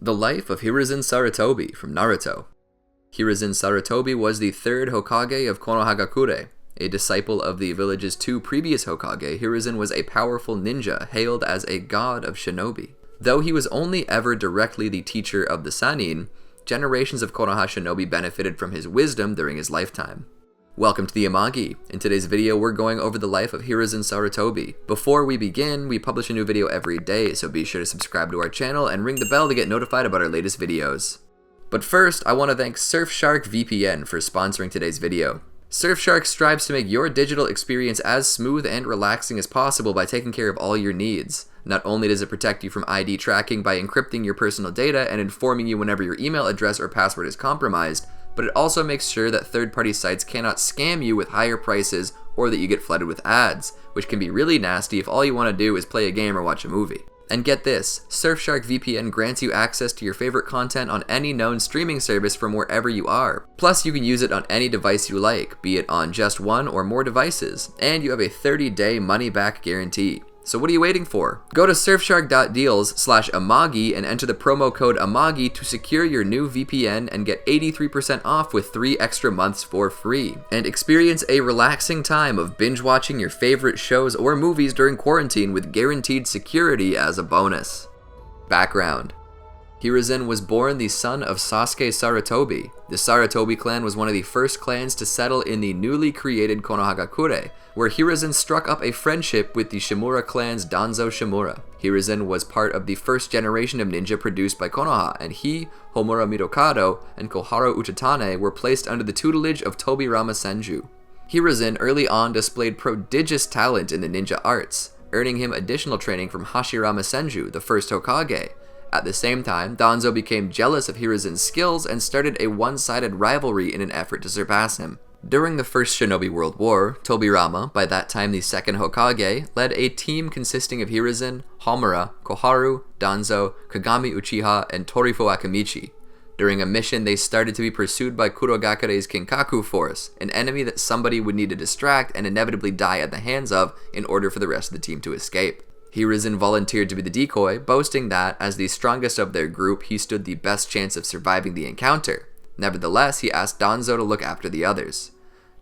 The life of Hiruzen Sarutobi from Naruto. Hiruzen Sarutobi was the third Hokage of Konohagakure. A disciple of the village's two previous Hokage, Hiruzen was a powerful ninja hailed as a god of Shinobi. Though he was only ever directly the teacher of the Sannin, generations of Konoha Shinobi benefited from his wisdom during his lifetime. Welcome to the Amagi. In today's video, we're going over the life of Hiruzen Sarutobi. Before we begin, we publish a new video every day, so be sure to subscribe to our channel and ring the bell to get notified about our latest videos. But first, I want to thank Surfshark VPN for sponsoring today's video. Surfshark strives to make your digital experience as smooth and relaxing as possible by taking care of all your needs. Not only does it protect you from ID tracking by encrypting your personal data and informing you whenever your email address or password is compromised, but it also makes sure that third-party sites cannot scam you with higher prices or that you get flooded with ads, which can be really nasty if all you want to do is play a game or watch a movie. And get this, Surfshark VPN grants you access to your favorite content on any known streaming service from wherever you are. Plus, you can use it on any device you like, be it on just one or more devices, and you have a 30-day money-back guarantee. So what are you waiting for? Go to surfshark.deals/Amagi and enter the promo code Amagi to secure your new VPN and get 83% off with 3 extra months for free. And experience a relaxing time of binge watching your favorite shows or movies during quarantine with guaranteed security as a bonus. Background: Hiruzen was born the son of Sasuke Sarutobi. The Sarutobi clan was one of the first clans to settle in the newly created Konohagakure, where Hiruzen struck up a friendship with the Shimura clan's Danzo Shimura. Hiruzen was part of the first generation of ninja produced by Konoha, and he, Homura Mitokado, and Koharu Utatane were placed under the tutelage of Tobirama Senju. Hiruzen early on displayed prodigious talent in the ninja arts, earning him additional training from Hashirama Senju, the first Hokage. At the same time, Danzo became jealous of Hiruzen's skills and started a one-sided rivalry in an effort to surpass him. During the First Shinobi World War, Tobirama, by that time the second Hokage, led a team consisting of Hiruzen, Homura, Koharu, Danzo, Kagami Uchiha, and Torifo Akamichi. During a mission, they started to be pursued by Kurogakure's Kinkaku force, an enemy that somebody would need to distract and inevitably die at the hands of in order for the rest of the team to escape. Hiruzen volunteered to be the decoy, boasting that, as the strongest of their group, he stood the best chance of surviving the encounter. Nevertheless, he asked Danzo to look after the others.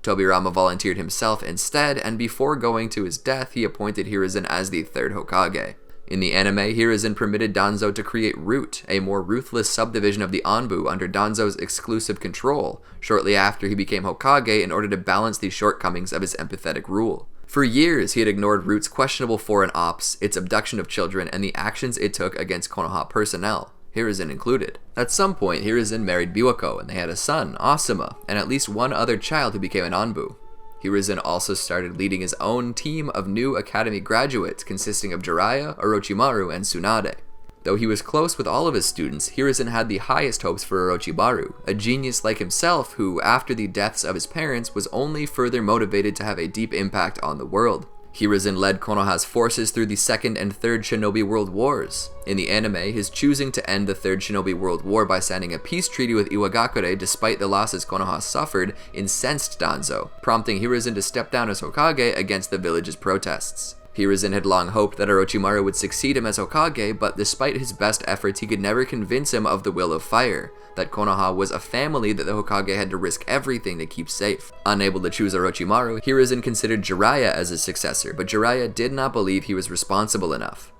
Tobirama volunteered himself instead, and before going to his death, he appointed Hiruzen as the third Hokage. In the anime, Hiruzen permitted Danzo to create Root, a more ruthless subdivision of the Anbu under Danzo's exclusive control, shortly after he became Hokage in order to balance the shortcomings of his empathetic rule. For years, he had ignored Root's questionable foreign ops, its abduction of children, and the actions it took against Konoha personnel, Hiruzen included. At some point, Hiruzen married Biwako, and they had a son, Asuma, and at least one other child who became an Anbu. Hiruzen also started leading his own team of new academy graduates consisting of Jiraiya, Orochimaru, and Tsunade. Though he was close with all of his students, Hiruzen had the highest hopes for Orochimaru, a genius like himself who, after the deaths of his parents, was only further motivated to have a deep impact on the world. Hiruzen led Konoha's forces through the Second and Third Shinobi World Wars. In the anime, his choosing to end the Third Shinobi World War by signing a peace treaty with Iwagakure despite the losses Konoha suffered incensed Danzo, prompting Hiruzen to step down as Hokage against the village's protests. Hiruzen had long hoped that Orochimaru would succeed him as Hokage, but despite his best efforts, he could never convince him of the will of fire, that Konoha was a family that the Hokage had to risk everything to keep safe. Unable to choose Orochimaru, Hiruzen considered Jiraiya as his successor, but Jiraiya did not believe he was responsible enough.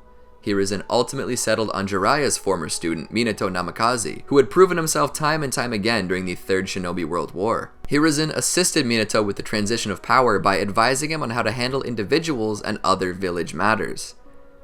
Hiruzen ultimately settled on Jiraiya's former student, Minato Namikaze, who had proven himself time and time again during the Third Shinobi World War. Hiruzen assisted Minato with the transition of power by advising him on how to handle individuals and other village matters.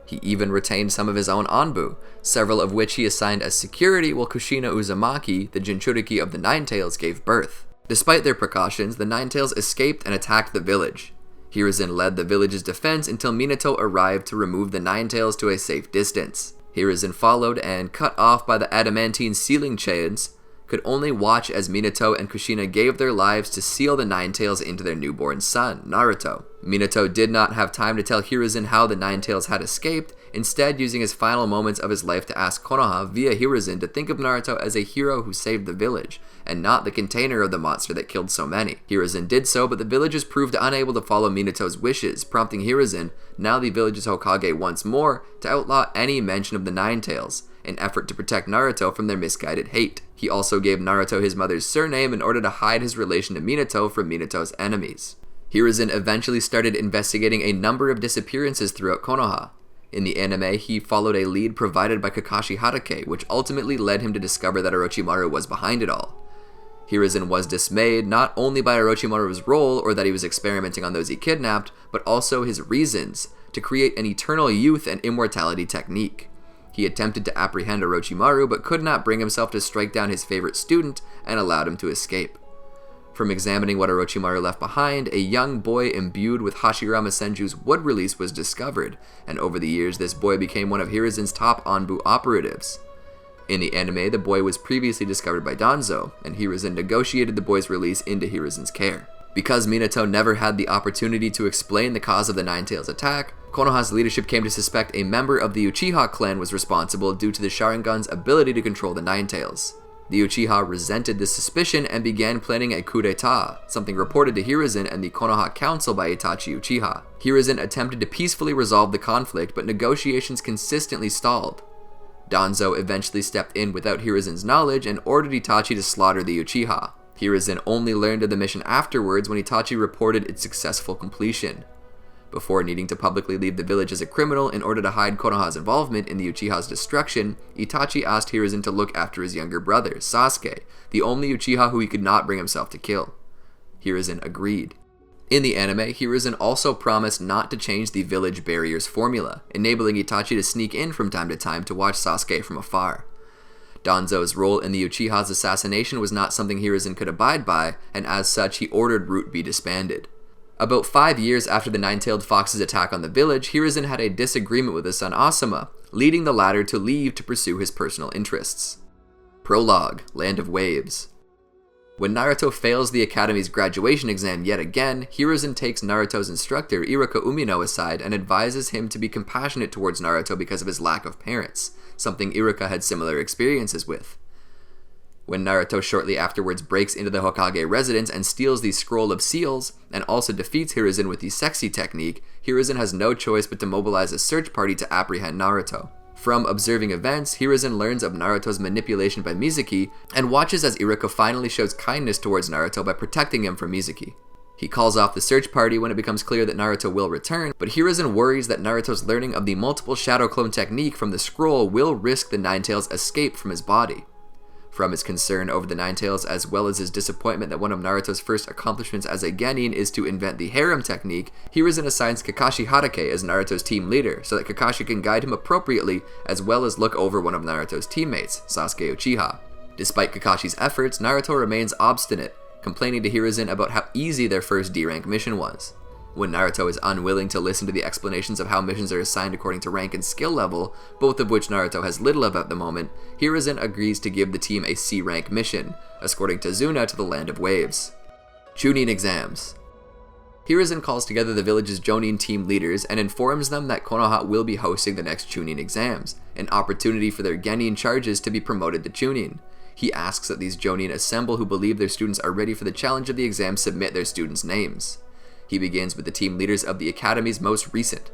He even retained some of his own Anbu, several of which he assigned as security while Kushina Uzumaki, the Jinchūriki of the Ninetales, gave birth. Despite their precautions, the Ninetales escaped and attacked the village. Hiruzen led the village's defense until Minato arrived to remove the Ninetales to a safe distance. Hiruzen followed and, cut off by the adamantine sealing chains, could only watch as Minato and Kushina gave their lives to seal the Ninetales into their newborn son, Naruto. Minato did not have time to tell Hiruzen how the Ninetales had escaped, instead using his final moments of his life to ask Konoha via Hiruzen to think of Naruto as a hero who saved the village, and not the container of the monster that killed so many. Hiruzen did so, but the villagers proved unable to follow Minato's wishes, prompting Hiruzen, now the village's Hokage once more, to outlaw any mention of the Ninetales, an effort to protect Naruto from their misguided hate. He also gave Naruto his mother's surname in order to hide his relation to Minato from Minato's enemies. Hiruzen eventually started investigating a number of disappearances throughout Konoha. In the anime, he followed a lead provided by Kakashi Hatake, which ultimately led him to discover that Orochimaru was behind it all. Hiruzen was dismayed not only by Orochimaru's role or that he was experimenting on those he kidnapped, but also his reasons to create an eternal youth and immortality technique. He attempted to apprehend Orochimaru but could not bring himself to strike down his favorite student and allowed him to escape. From examining what Orochimaru left behind, a young boy imbued with Hashirama Senju's wood release was discovered, and over the years this boy became one of Hiruzen's top Anbu operatives. In the anime, the boy was previously discovered by Danzo, and Hiruzen negotiated the boy's release into Hiruzen's care. Because Minato never had the opportunity to explain the cause of the Nine-Tails attack, Konoha's leadership came to suspect a member of the Uchiha clan was responsible due to the Sharingan's ability to control the Nine-Tails. The Uchiha resented this suspicion and began planning a coup d'etat, something reported to Hiruzen and the Konoha Council by Itachi Uchiha. Hiruzen attempted to peacefully resolve the conflict, but negotiations consistently stalled. Danzo eventually stepped in without Hiruzen's knowledge and ordered Itachi to slaughter the Uchiha. Hiruzen only learned of the mission afterwards when Itachi reported its successful completion. Before needing to publicly leave the village as a criminal in order to hide Konoha's involvement in the Uchiha's destruction, Itachi asked Hiruzen to look after his younger brother, Sasuke, the only Uchiha who he could not bring himself to kill. Hiruzen agreed. In the anime, Hiruzen also promised not to change the village barrier's formula, enabling Itachi to sneak in from time to time to watch Sasuke from afar. Danzo's role in the Uchiha's assassination was not something Hiruzen could abide by, and as such he ordered Root be disbanded. About 5 years after the Nine-Tailed Fox's attack on the village, Hiruzen had a disagreement with his son Asuma, leading the latter to leave to pursue his personal interests. Prologue, Land of Waves. When Naruto fails the Academy's graduation exam yet again, Hiruzen takes Naruto's instructor Iruka Umino aside and advises him to be compassionate towards Naruto because of his lack of parents, something Iruka had similar experiences with. When Naruto shortly afterwards breaks into the Hokage residence and steals the Scroll of Seals, and also defeats Hiruzen with the sexy technique, Hiruzen has no choice but to mobilize a search party to apprehend Naruto. From observing events, Hiruzen learns of Naruto's manipulation by Mizuki, and watches as Iruka finally shows kindness towards Naruto by protecting him from Mizuki. He calls off the search party when it becomes clear that Naruto will return, but Hiruzen worries that Naruto's learning of the multiple shadow clone technique from the scroll will risk the Nine-Tails' escape from his body. From his concern over the Nine-Tails, as well as his disappointment that one of Naruto's first accomplishments as a genin is to invent the harem technique, Hiruzen assigns Kakashi Hatake as Naruto's team leader, so that Kakashi can guide him appropriately, as well as look over one of Naruto's teammates, Sasuke Uchiha. Despite Kakashi's efforts, Naruto remains obstinate, complaining to Hiruzen about how easy their first D-rank mission was. When Naruto is unwilling to listen to the explanations of how missions are assigned according to rank and skill level, both of which Naruto has little of at the moment, Hiruzen agrees to give the team a C-rank mission, escorting Tazuna to the Land of Waves. Chūnin Exams. Hiruzen calls together the village's Jonin team leaders and informs them that Konoha will be hosting the next Chūnin Exams, an opportunity for their genin charges to be promoted to Chūnin. He asks that these Jonin assemble who believe their students are ready for the challenge of the exam submit their students' names. He begins with the team leaders of the Academy's most recent.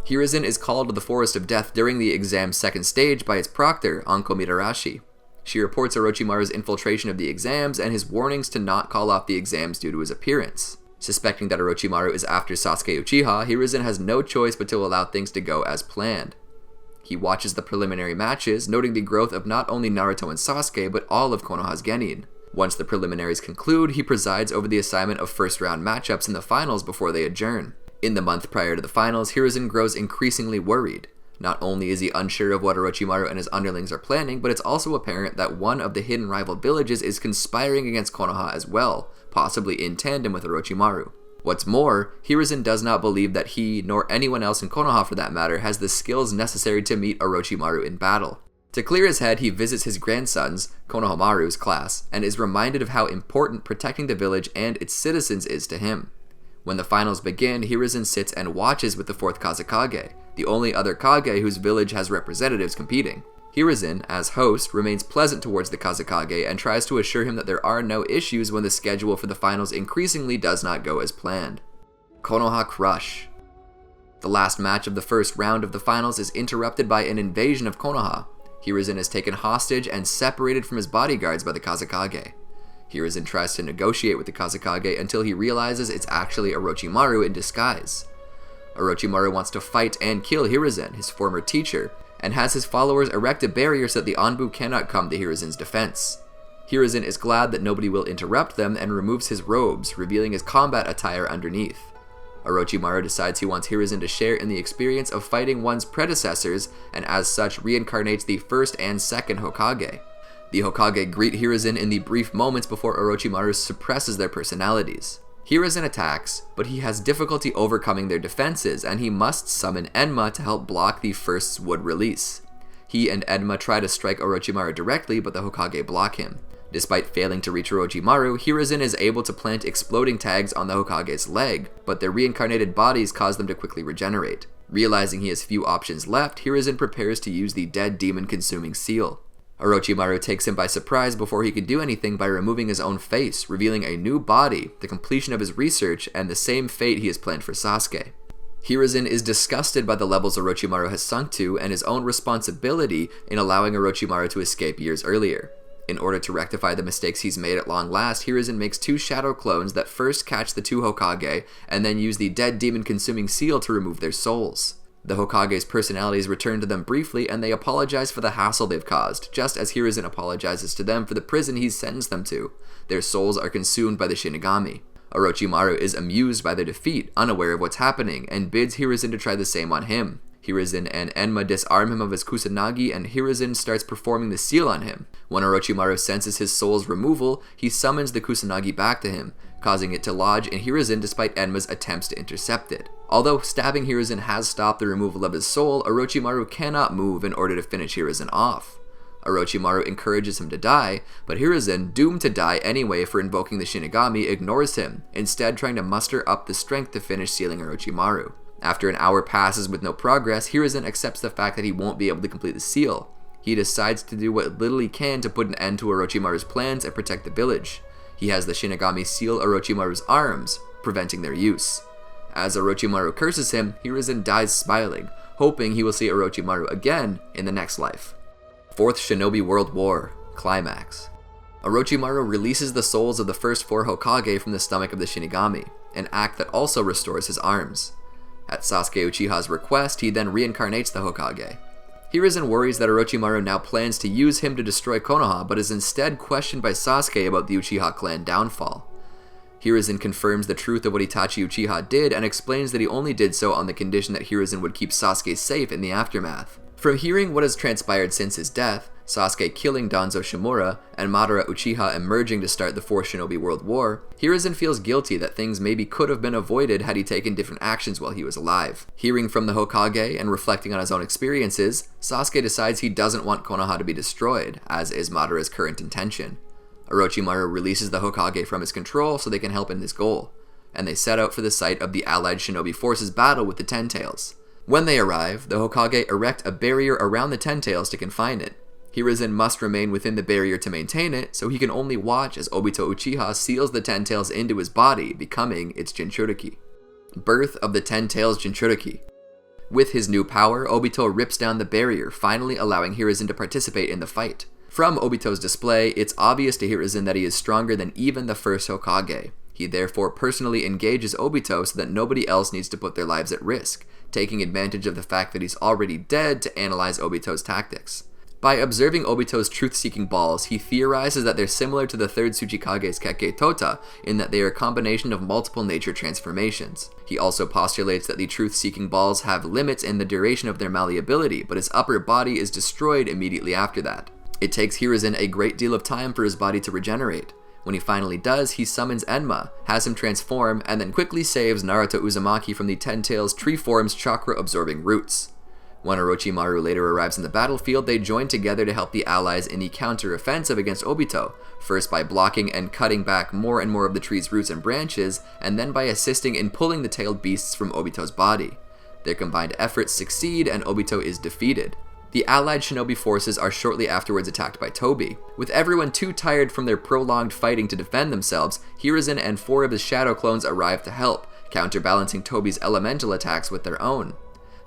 Hiruzen is called to the Forest of Death during the exam's second stage by its proctor, Anko Mitarashi. She reports Orochimaru's infiltration of the exams and his warnings to not call off the exams due to his appearance. Suspecting that Orochimaru is after Sasuke Uchiha, Hiruzen has no choice but to allow things to go as planned. He watches the preliminary matches, noting the growth of not only Naruto and Sasuke, but all of Konoha's genin. Once the preliminaries conclude, he presides over the assignment of first-round matchups in the finals before they adjourn. In the month prior to the finals, Hiruzen grows increasingly worried. Not only is he unsure of what Orochimaru and his underlings are planning, but it's also apparent that one of the hidden rival villages is conspiring against Konoha as well, possibly in tandem with Orochimaru. What's more, Hiruzen does not believe that he, nor anyone else in Konoha for that matter, has the skills necessary to meet Orochimaru in battle. To clear his head, he visits his grandson's, Konohamaru's, class, and is reminded of how important protecting the village and its citizens is to him. When the finals begin, Hiruzen sits and watches with the 4th Kazekage, the only other Kage whose village has representatives competing. Hiruzen, as host, remains pleasant towards the Kazekage and tries to assure him that there are no issues when the schedule for the finals increasingly does not go as planned. Konoha Crush. The last match of the first round of the finals is interrupted by an invasion of Konoha. Hiruzen is taken hostage and separated from his bodyguards by the Kazekage. Hiruzen tries to negotiate with the Kazekage until he realizes it's actually Orochimaru in disguise. Orochimaru wants to fight and kill Hiruzen, his former teacher, and has his followers erect a barrier so that the Anbu cannot come to Hiruzen's defense. Hiruzen is glad that nobody will interrupt them and removes his robes, revealing his combat attire underneath. Orochimaru decides he wants Hiruzen to share in the experience of fighting one's predecessors, and as such reincarnates the first and second Hokage. The Hokage greet Hiruzen in the brief moments before Orochimaru suppresses their personalities. Hiruzen attacks, but he has difficulty overcoming their defenses, and he must summon Enma to help block the first's wood release. He and Enma try to strike Orochimaru directly, but the Hokage block him. Despite failing to reach Orochimaru, Hiruzen is able to plant exploding tags on the Hokage's leg, but their reincarnated bodies cause them to quickly regenerate. Realizing he has few options left, Hiruzen prepares to use the dead demon-consuming seal. Orochimaru takes him by surprise before he can do anything by removing his own face, revealing a new body, the completion of his research, and the same fate he has planned for Sasuke. Hiruzen is disgusted by the levels Orochimaru has sunk to and his own responsibility in allowing Orochimaru to escape years earlier. In order to rectify the mistakes he's made at long last, Hiruzen makes 2 shadow clones that first catch the 2 Hokage and then use the dead demon-consuming seal to remove their souls. The Hokage's personalities return to them briefly, and they apologize for the hassle they've caused, just as Hiruzen apologizes to them for the prison he's sentenced them to. Their souls are consumed by the Shinigami. Orochimaru is amused by their defeat, unaware of what's happening, and bids Hiruzen to try the same on him. Hiruzen and Enma disarm him of his Kusanagi, and Hiruzen starts performing the seal on him. When Orochimaru senses his soul's removal, he summons the Kusanagi back to him, causing it to lodge in Hiruzen despite Enma's attempts to intercept it. Although stabbing Hiruzen has stopped the removal of his soul, Orochimaru cannot move in order to finish Hiruzen off. Orochimaru encourages him to die, but Hiruzen, doomed to die anyway for invoking the Shinigami, ignores him, instead trying to muster up the strength to finish sealing Orochimaru. After an hour passes with no progress, Hiruzen accepts the fact that he won't be able to complete the seal. He decides to do what little he can to put an end to Orochimaru's plans and protect the village. He has the Shinigami seal Orochimaru's arms, preventing their use. As Orochimaru curses him, Hiruzen dies smiling, hoping he will see Orochimaru again in the next life. 4th Shinobi World War, Climax. Orochimaru releases the souls of the first 4 Hokage from the stomach of the Shinigami, an act that also restores his arms. At Sasuke Uchiha's request, he then reincarnates the Hokage. Hiruzen worries that Orochimaru now plans to use him to destroy Konoha, but is instead questioned by Sasuke about the Uchiha clan downfall. Hiruzen confirms the truth of what Itachi Uchiha did and explains that he only did so on the condition that Hiruzen would keep Sasuke safe in the aftermath. From hearing what has transpired since his death, Sasuke killing Danzo Shimura, and Madara Uchiha emerging to start the 4th Shinobi World War, Hiruzen feels guilty that things maybe could have been avoided had he taken different actions while he was alive. Hearing from the Hokage and reflecting on his own experiences, Sasuke decides he doesn't want Konoha to be destroyed, as is Madara's current intention. Orochimaru releases the Hokage from his control so they can help in this goal, and they set out for the site of the allied shinobi forces' battle with the Ten Tails. When they arrive, the Hokage erect a barrier around the Ten Tails to confine it. Hiruzen must remain within the barrier to maintain it, so he can only watch as Obito Uchiha seals the Ten Tails into his body, becoming its Jinchūriki. Birth of the Ten Tails Jinchūriki. With his new power, Obito rips down the barrier, finally allowing Hiruzen to participate in the fight. From Obito's display, it's obvious to Hiruzen that he is stronger than even the first Hokage. He therefore personally engages Obito so that nobody else needs to put their lives at risk, taking advantage of the fact that he's already dead to analyze Obito's tactics. By observing Obito's truth-seeking balls, he theorizes that they're similar to the third Tsuchikage's Kekkei Tota, in that they are a combination of multiple nature transformations. He also postulates that the truth-seeking balls have limits in the duration of their malleability, but his upper body is destroyed immediately after that. It takes Hiruzen a great deal of time for his body to regenerate. When he finally does, he summons Enma, has him transform, and then quickly saves Naruto Uzumaki from the Ten Tails Tree Form's chakra-absorbing roots. When Orochimaru later arrives in the battlefield, they join together to help the allies in the counter-offensive against Obito, first by blocking and cutting back more and more of the tree's roots and branches, and then by assisting in pulling the tailed beasts from Obito's body. Their combined efforts succeed, and Obito is defeated. The allied shinobi forces are shortly afterwards attacked by Tobi. With everyone too tired from their prolonged fighting to defend themselves, Hiruzen and 4 of his shadow clones arrive to help, counterbalancing Tobi's elemental attacks with their own.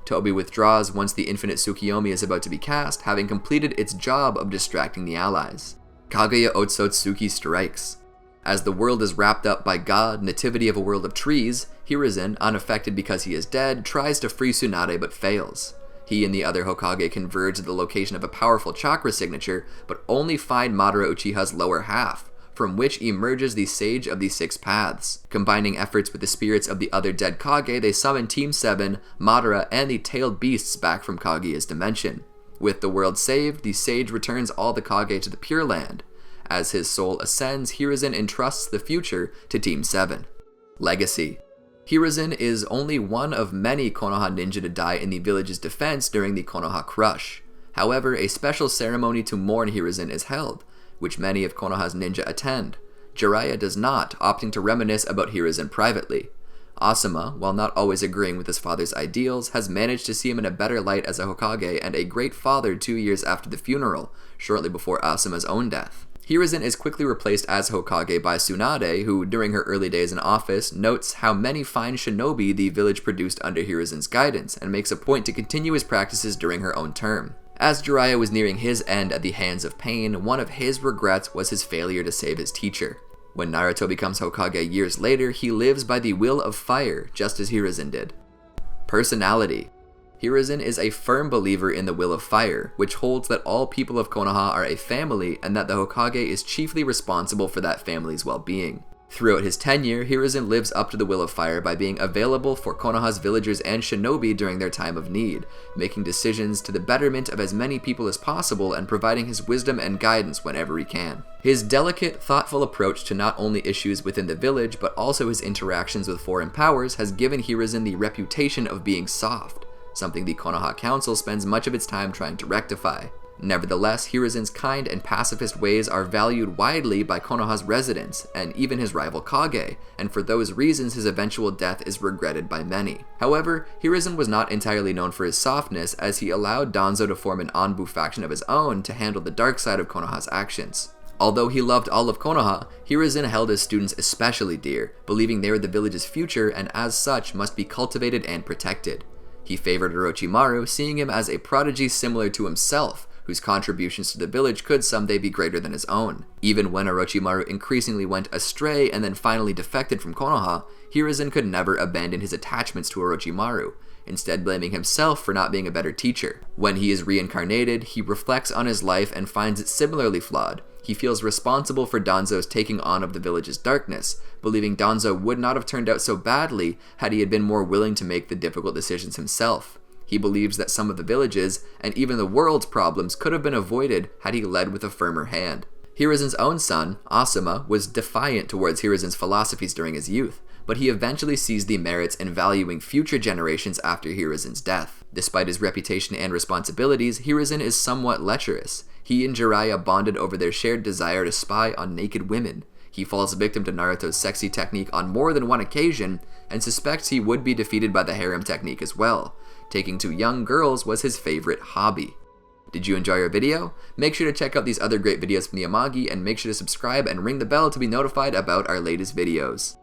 Tobi withdraws once the infinite Tsukiyomi is about to be cast, having completed its job of distracting the allies. Kaguya Ōtsutsuki strikes. As the world is wrapped up by God, nativity of a world of trees, Hiruzen, unaffected because he is dead, tries to free Tsunade but fails. He and the other Hokage converge at the location of a powerful chakra signature, but only find Madara Uchiha's lower half, from which emerges the Sage of the Six Paths. Combining efforts with the spirits of the other dead Kage, they summon Team 7, Madara, and the tailed beasts back from Kaguya's dimension. With the world saved, the Sage returns all the Kage to the Pure Land. As his soul ascends, Hiruzen entrusts the future to Team 7. Legacy. Hiruzen is only one of many Konoha ninja to die in the village's defense during the Konoha Crush. However, a special ceremony to mourn Hiruzen is held, which many of Konoha's ninja attend. Jiraiya does not, opting to reminisce about Hiruzen privately. Asuma, while not always agreeing with his father's ideals, has managed to see him in a better light as a Hokage and a great father 2 years after the funeral, shortly before Asuma's own death. Hiruzen is quickly replaced as Hokage by Tsunade, who, during her early days in office, notes how many fine shinobi the village produced under Hiruzen's guidance, and makes a point to continue his practices during her own term. As Jiraiya was nearing his end at the hands of pain, one of his regrets was his failure to save his teacher. When Naruto becomes Hokage years later, he lives by the will of fire, just as Hiruzen did. Personality. Hiruzen is a firm believer in the will of fire, which holds that all people of Konoha are a family and that the Hokage is chiefly responsible for that family's well-being. Throughout his tenure, Hiruzen lives up to the will of fire by being available for Konoha's villagers and shinobi during their time of need, making decisions to the betterment of as many people as possible and providing his wisdom and guidance whenever he can. His delicate, thoughtful approach to not only issues within the village, but also his interactions with foreign powers has given Hiruzen the reputation of being soft, something the Konoha Council spends much of its time trying to rectify. Nevertheless, Hiruzen's kind and pacifist ways are valued widely by Konoha's residents, and even his rival Kage, and for those reasons his eventual death is regretted by many. However, Hiruzen was not entirely known for his softness, as he allowed Danzo to form an Anbu faction of his own to handle the dark side of Konoha's actions. Although he loved all of Konoha, Hiruzen held his students especially dear, believing they were the village's future and as such must be cultivated and protected. He favored Orochimaru, seeing him as a prodigy similar to himself, whose contributions to the village could someday be greater than his own. Even when Orochimaru increasingly went astray and then finally defected from Konoha, Hiruzen could never abandon his attachments to Orochimaru, instead blaming himself for not being a better teacher. When he is reincarnated, he reflects on his life and finds it similarly flawed. He feels responsible for Danzo's taking on of the village's darkness, believing Danzo would not have turned out so badly had he had been more willing to make the difficult decisions himself. He believes that some of the village's, and even the world's problems could have been avoided had he led with a firmer hand. Hiruzen's own son, Asuma, was defiant towards Hiruzen's philosophies during his youth, but he eventually sees the merits in valuing future generations after Hiruzen's death. Despite his reputation and responsibilities, Hiruzen is somewhat lecherous. He and Jiraiya bonded over their shared desire to spy on naked women. He falls victim to Naruto's sexy technique on more than one occasion, and suspects he would be defeated by the harem technique as well. Taking to young girls was his favorite hobby. Did you enjoy our video? Make sure to check out these other great videos from the Amagi, and make sure to subscribe and ring the bell to be notified about our latest videos.